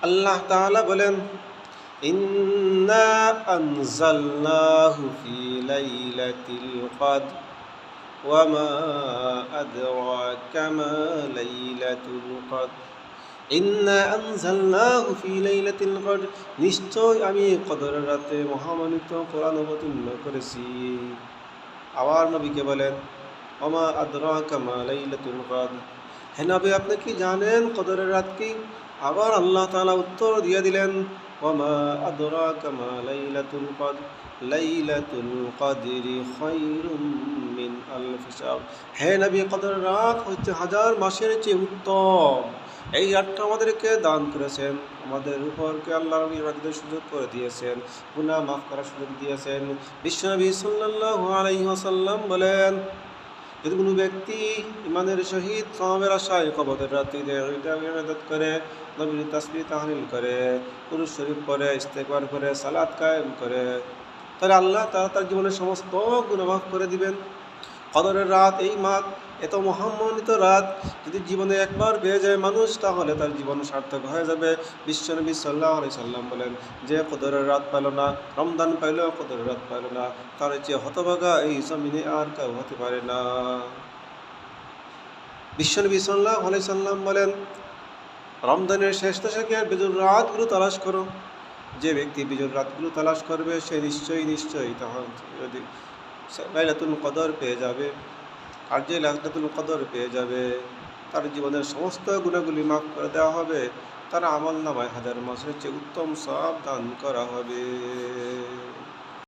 আল্লাহ তাআলা বলেন, ইন্না আনজালনাহু ফি লাইলাতিল কদর ওয়া মা আদরাকা মা লাইলাতুল কদর। ইন্না আনজালনাহু ফি লাইলাতিল কদর, নিশ্চয় আমি কদরের রাতে মহামানিত কোরআন অবতীর্ণ করেছি। আবার নবীকে বলেন, ওয়া মা আদরাকা মা লাইলাতুল কদর, হে নবী আপনি কি জানেন কদরের রাত কি? আবার আল্লাহ তাআলা উত্তর দিয়ে দিলেন, ওয়া মা আদরাকা মা লাইলাতুল কদর, লাইলাতুল কদরি খায়রুম মিন আলফি শাহর। হে নবী কদরের রাত হচ্ছে হাজার মাসের চেয়ে উত্তম। এই রাতটা আমাদেরকে দান করেছেন, আমাদের উপরকে আল্লাহ নবী ইবাদতের সুযোগ করে দিয়েছেন, গুনাহ মাফ করার সুযোগ দিয়েছেন। বিশ্বনবী সাল্লাল্লাহু আলাইহি ওয়াসাল্লাম বলেন, যদি কোনো ব্যক্তি ইমানের সহিত সওয়াবের আশায় কবরের রাত্রিতে ইবাদত করে, নবীর তাসবিহ তাহলিল করে, কুরআন শরীফ পড়ে, ইস্তেগফার করে, সালাত কায়েম করে, তাহলে আল্লাহ তাআলা তার জীবনের সমস্ত গুনাহ মাফ করে দিবেন। কদরের রাত, এই মাস, এত মহাম্মানিত রাত যদি জীবনে একবার পেয়ে যায় মানুষ, তাহলে তার জীবন সার্থক হয়ে যাবে। বিশ্বনবী সাল্লাল্লাহু আলাইহি সাল্লাম বলেন, যে কদরের রাত পেল না, রমজান পাইল কদরের রাত পেল না, তার চেয়ে হতভাগা এই জমিনে আর কেউ হতে পারে না। বিশ্বনবী সাল্লাল্লাহু আলাইহি সাল্লাম বলেন, রমজানের শেষ দশকে বিজুর রাতগুলো তালাশ করো। যে ব্যক্তি বিজুর রাতগুলো তালাশ করবে সে নিশ্চয়ই তখন লাইলাতুল কদর পেয়ে যাবে। আর যে লাইলাতুল কদর পেয়ে যাবে, তার জীবনের সমস্ত গুনাহগুলি মাফ করে দেওয়া হবে, তার আমলনামায় হাজার মাসের চেয়ে উত্তম সওয়াব দান করা হবে।